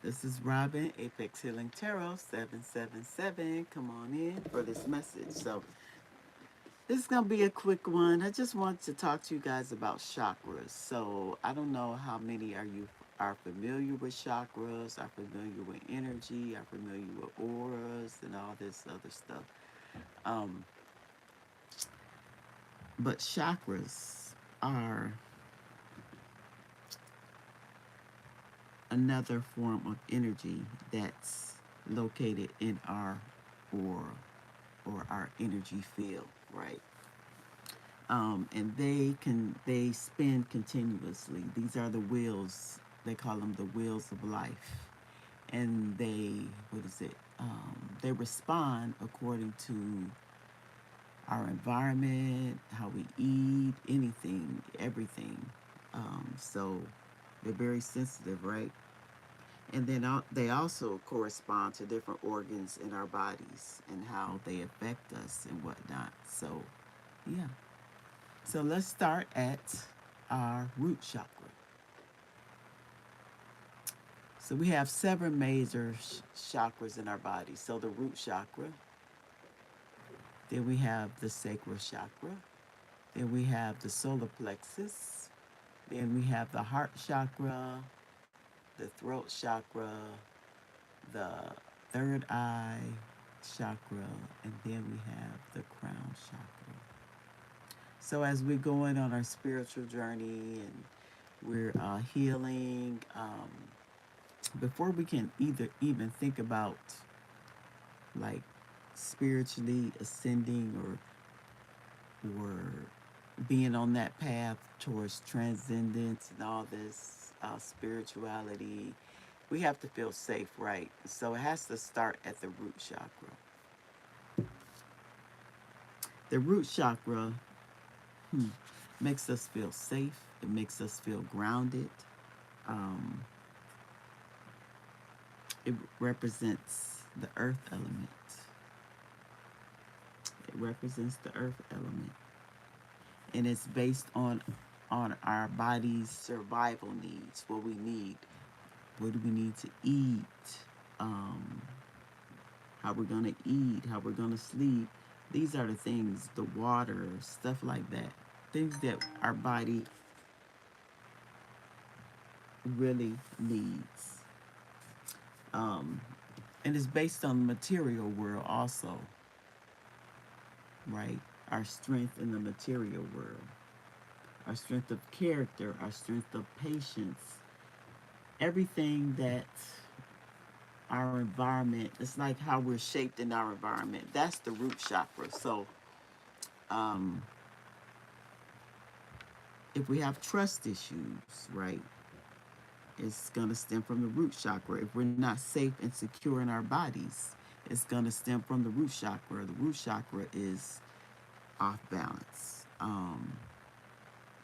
This is Robin, Apex Healing Tarot 777. Come on in for this message. So, this is going to be a quick one. I just want to talk to you guys about chakras. So, I don't know how many are familiar with chakras, are familiar with energy, are familiar with auras and all this other stuff. Um, but chakras are another form of energy that's located in our aura or our energy field, right? And they spin continuously. These are the wheels. They call them the wheels of life, and what is it? They respond according to our environment, how we eat, anything, everything. So they're very sensitive, right? And then they also correspond to different organs in our bodies and how they affect us and whatnot. So, yeah. So let's start at our root chakra. So we have seven major chakras in our body. So the root chakra, then we have the sacral chakra, then we have the solar plexus, then we have the heart chakra, the throat chakra, the third eye chakra, and then we have the crown chakra. So as we're going on our spiritual journey and we're healing, before we can either even think about like spiritually ascending or being on that path towards transcendence and all this spirituality, we have to feel safe, right? So it has to start at the root chakra. The root chakra makes us feel safe. It makes us feel grounded. Um, it represents the earth element. It represents the earth element, and it's based on our body's survival needs. What we need. What do we need to eat? Um, how we're gonna eat? How we're gonna sleep? These are the things. The water, stuff like that. Things that our body really needs. Um, and it's based on the material world also, right? Our strength in the material world, our strength of character, our strength of patience, everything that our environment, it's like how we're shaped in our environment. That's the root chakra. So, um, if we have trust issues, right, it's going to stem from the root chakra. If we're not safe and secure in our bodies, it's going to stem from the root chakra. The root chakra is off balance.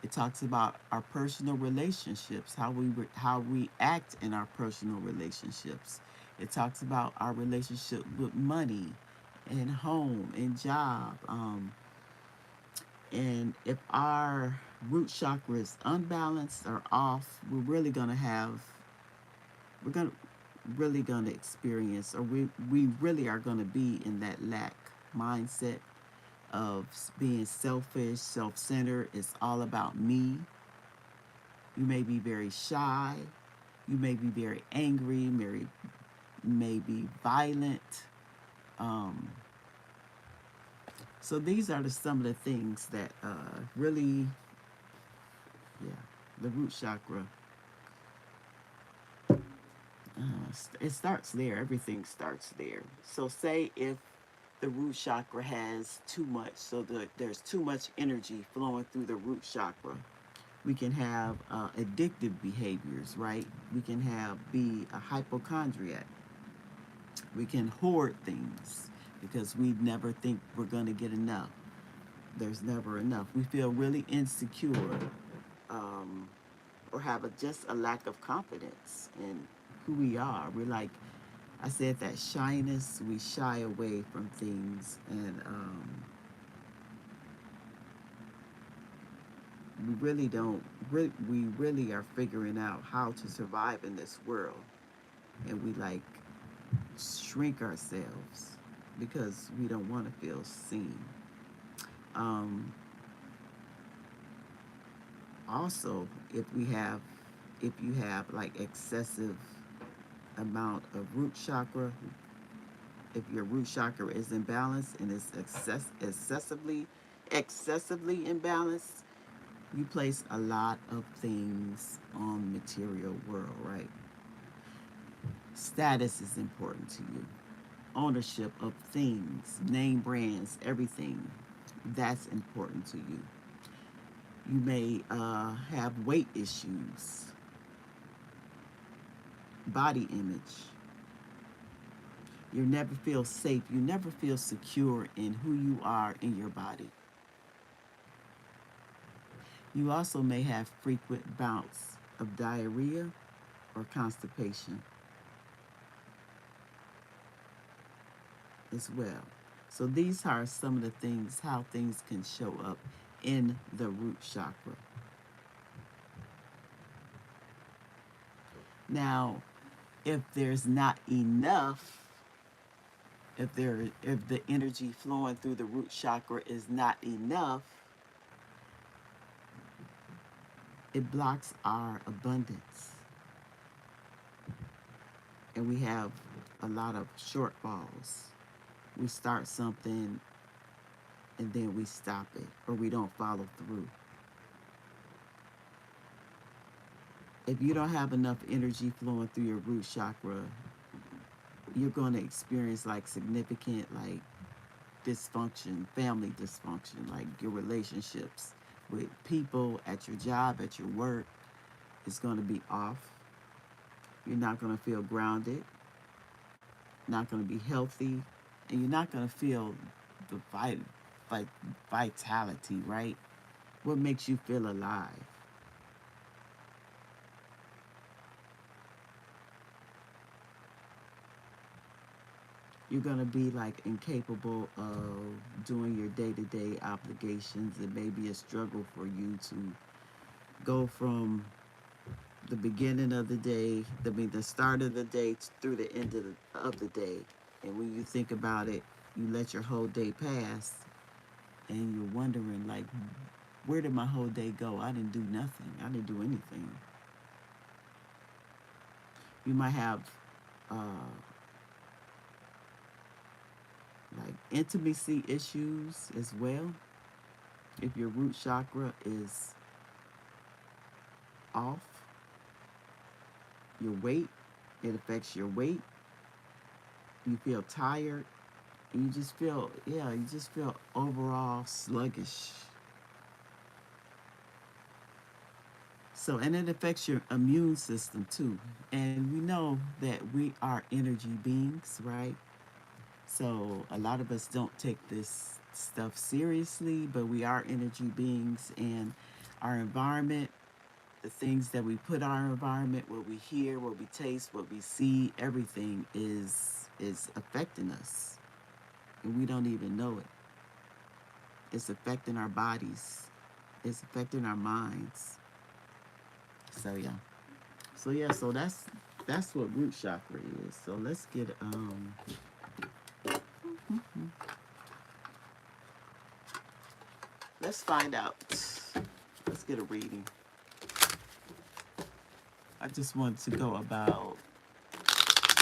It talks about our personal relationships, how we act in our personal relationships. It talks about our relationship with money, and home, and job. And if our root chakra is unbalanced or off, we're gonna really gonna experience, or we really are gonna be in that lack mindset of being selfish, self-centered. It's all about me. You may be very shy. You may be very angry, may be violent. Um, so these are some of the things that really, yeah, the root chakra. It starts there. Everything starts there. So say if the root chakra has too much, so there's too much energy flowing through the root chakra, we can have addictive behaviors, right? We can be a hypochondriac. We can hoard things because we never think we're going to get enough. There's never enough. We feel really insecure, um, or have just a lack of confidence in who we are. We're like, I said, that shyness. We shy away from things, and we really don't. We really are figuring out how to survive in this world. and we like shrink ourselves because we don't want to feel seen. Um, Also, if you have like excessive amount of root chakra, if your root chakra is imbalanced and is excessively imbalanced, you place a lot of things on material world, right? Status is important to you. Ownership of things, name brands, everything, that's important to you. You may have weight issues, body image. You never feel safe. You never feel secure in who you are in your body. You also may have frequent bouts of diarrhea or constipation as well. So these are some of the things, how things can show up in the root chakra. Now, if there's not enough, if the energy flowing through the root chakra is not enough, it blocks our abundance. And we have a lot of shortfalls. We start something and then we stop it, or we don't follow through. If you don't have enough energy flowing through your root chakra, you're going to experience like significant like dysfunction, family dysfunction, like your relationships with people at your job, at your work, is going to be off. You're not going to feel grounded, not going to be healthy, and you're not going to feel the vitality, right? What makes you feel alive? You're going to be like incapable of doing your day-to-day obligations. It may be a struggle for you to go from the beginning of the day, the start of the day through the end of the day. And when you think about it, you let your whole day pass and you're wondering like, where did my whole day go? I didn't do nothing. I didn't do anything. You might have like intimacy issues as well. If your root chakra is off, your weight, it affects your weight. You feel tired. You just feel, you just feel overall sluggish. So, and it affects your immune system too. And we know that we are energy beings, right? So, a lot of us don't take this stuff seriously, but we are energy beings, and our environment, the things that we put our environment, what we hear, what we taste, what we see, everything is affecting us. And we don't even know it. It's affecting our bodies. It's affecting our minds. So yeah. So that's what root chakra is. So let's get let's find out. Let's get a reading. I just want to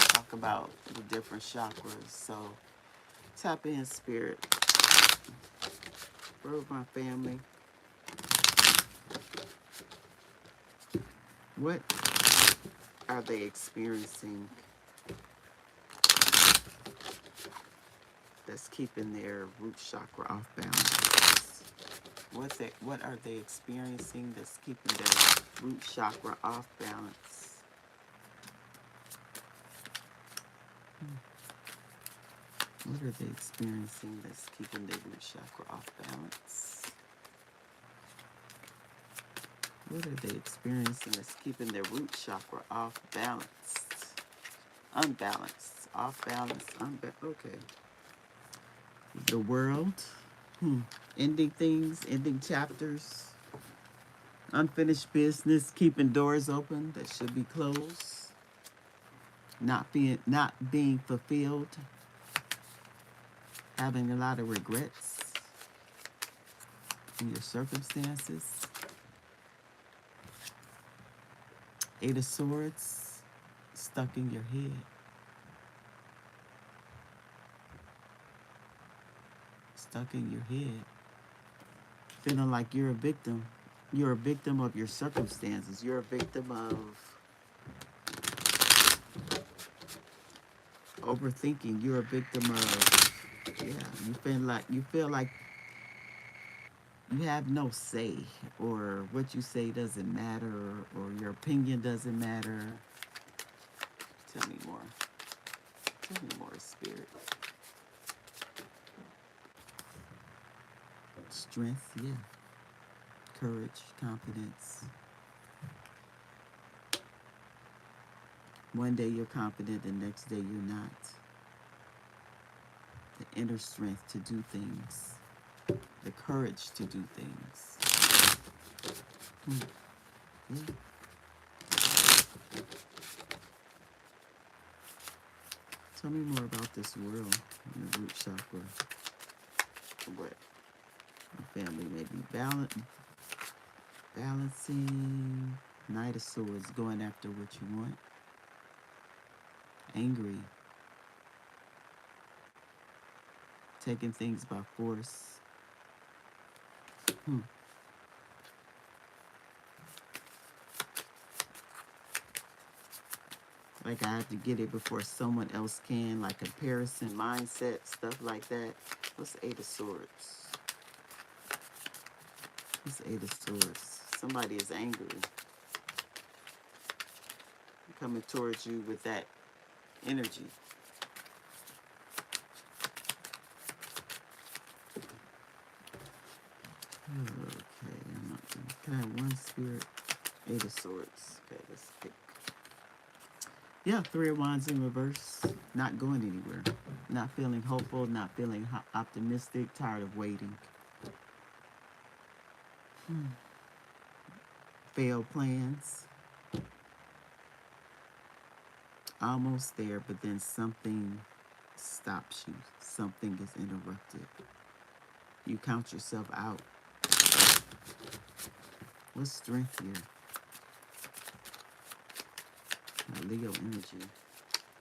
talk about the different chakras. So tap in, spirit. For my family. What are they experiencing that's keeping their root chakra off balance? What are they experiencing that's keeping their root chakra off balance? What are they experiencing that's keeping their root chakra off balance? What are they experiencing that's keeping their root chakra off balance? Unbalanced. Off balance. Okay. The world. Ending things, ending chapters. Unfinished business, keeping doors open that should be closed. not being fulfilled, having a lot of regrets in your circumstances. Eight of Swords, stuck in your head. Stuck in your head. Feeling like you're a victim. You're a victim of your circumstances. You're a victim of overthinking. You're a victim of, you feel like you have no say, or what you say doesn't matter, or your opinion doesn't matter. Tell me more. Tell me more, Spirit. Strength, yeah. Courage, confidence. One day you're confident, the next day you're not. The inner strength to do things. The courage to do things. Yeah. Tell me more about this world in the root chakra. What? Your family may be balancing. Knight of Swords, going after what you want. Angry. Taking things by force. Like I have to get it before someone else can, like comparison mindset, stuff like that. What's the Eight of Swords? What's the Eight of Swords? Somebody is angry. Coming towards you with that energy. Okay, I'm not gonna. Can I have one Spirit? Eight of Swords. Okay, let's pick. Yeah, Three of Wands in reverse. Not going anywhere. Not feeling hopeful. Not feeling optimistic. Tired of waiting. Failed plans. Almost there, but then something stops you. Something is interrupted. You count yourself out. What's strength here? Leo energy.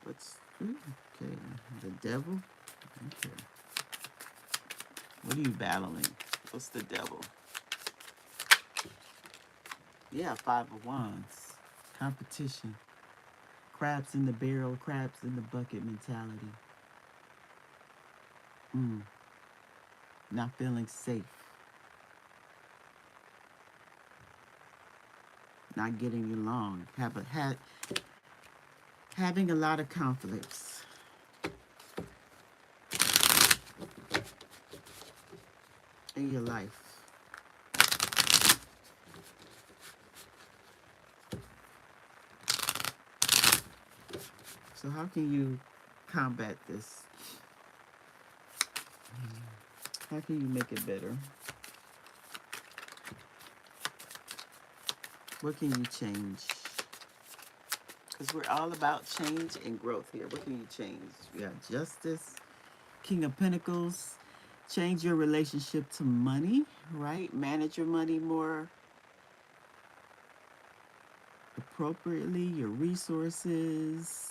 What's okay? The Devil. Okay. What are you battling? What's the Devil? Yeah, Five of Wands. Competition. Crabs in the barrel, crabs in the bucket mentality. Not feeling safe. Not getting along. Having a lot of conflicts. In your life. So how can you combat this? How can you make it better? What can you change? Because we're all about change and growth here. What can you change? We got Justice, King of Pentacles. Change your relationship to money, right? Manage your money more appropriately, your resources.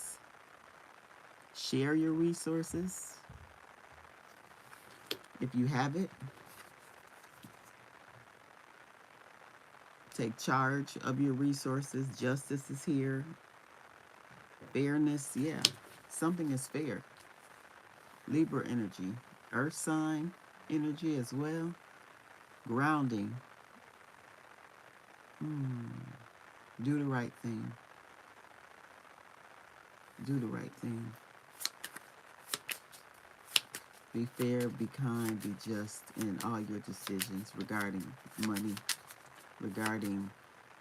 Share your resources if you have it. Take charge of your resources. Justice is here. Fairness, yeah. Something is fair. Libra energy. Earth sign energy as well. Grounding. Do the right thing. Do the right thing. Be fair, be kind, be just in all your decisions regarding money, regarding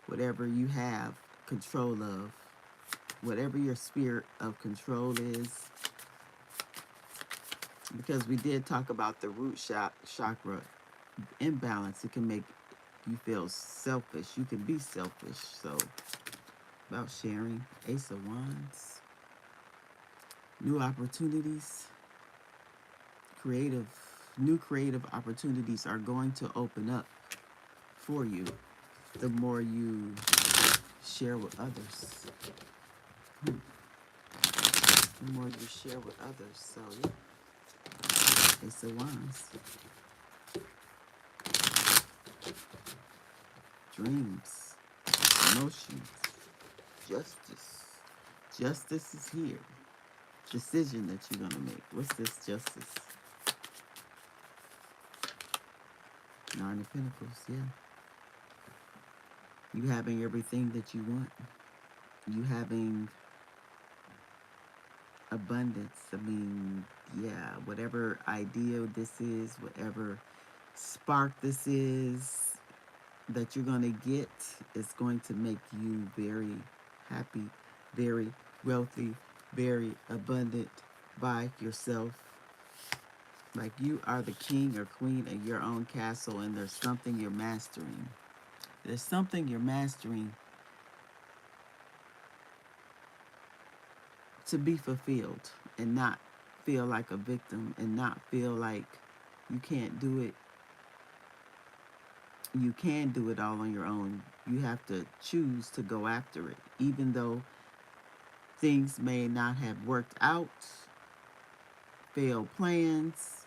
whatever you have control of, whatever your spirit of control is. Because we did talk about the root chakra imbalance. It can make you feel selfish. You can be selfish. So, about sharing. Ace of Wands. New opportunities, new creative opportunities are going to open up for you the more you share with others. The more you share with others. So yeah, Ace of Wands. Dreams, emotions, justice. Justice is here. Decision that you're gonna make. What's this justice? Nine of Pentacles, yeah. You having everything that you want. You having abundance. I mean, yeah, whatever idea this is, whatever spark this is that you're going to get is going to make you very happy, very wealthy, very abundant by yourself. Like you are the king or queen of your own castle, and there's something you're mastering. There's something you're mastering to be fulfilled and not feel like a victim and not feel like you can't do it. You can do it all on your own. You have to choose to go after it. Even though things may not have worked out, failed plans,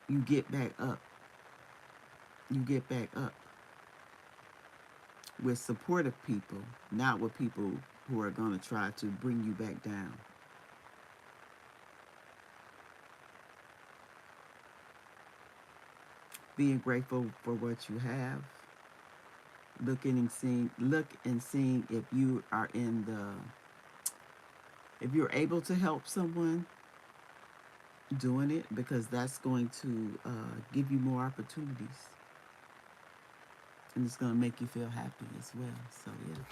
you get back up. You get back up with supportive people, not with people who are going to try to bring you back down. Being grateful for what you have. Look and seeing if you are if you're able to help someone, doing it, because that's going to give you more opportunities. And it's going to make you feel happy as well. So, yeah.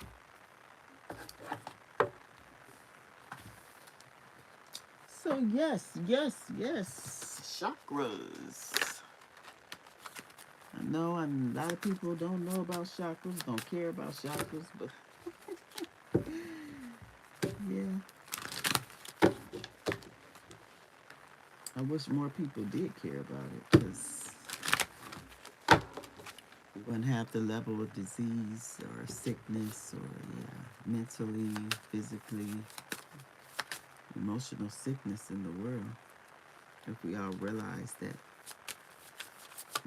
So, yes. Chakras. I know a lot of people don't know about chakras, don't care about chakras, but yeah. I wish more people did care about it, because we wouldn't have the level of disease or sickness or, mentally, physically, emotional sickness in the world. If we all realize that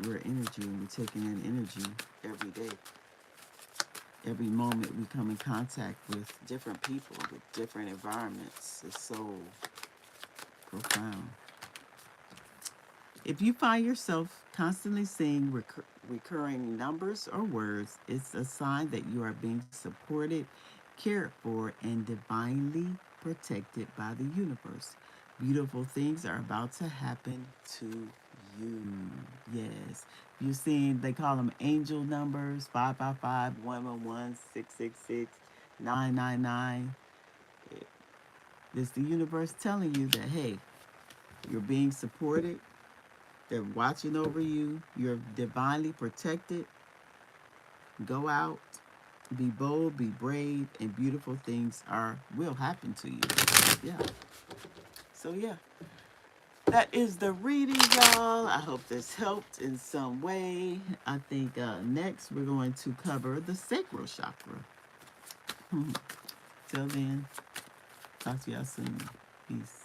we're energy and we're taking in energy every day. Every moment we come in contact with different people, with different environments, is so profound. If you find yourself constantly seeing recurring numbers or words, it's a sign that you are being supported, cared for, and divinely protected by the universe. Beautiful things are about to happen to you. Yes. You're seeing, they call them angel numbers, 555, 111, 666, 999. It's the universe telling you that, hey, you're being supported. They're watching over you. You're divinely protected. Go out, be bold, be brave, and beautiful things will happen to you. Yeah. So, yeah. That is the reading, y'all. I hope this helped in some way. I think next we're going to cover the sacral chakra. Till then, talk to y'all soon. Peace.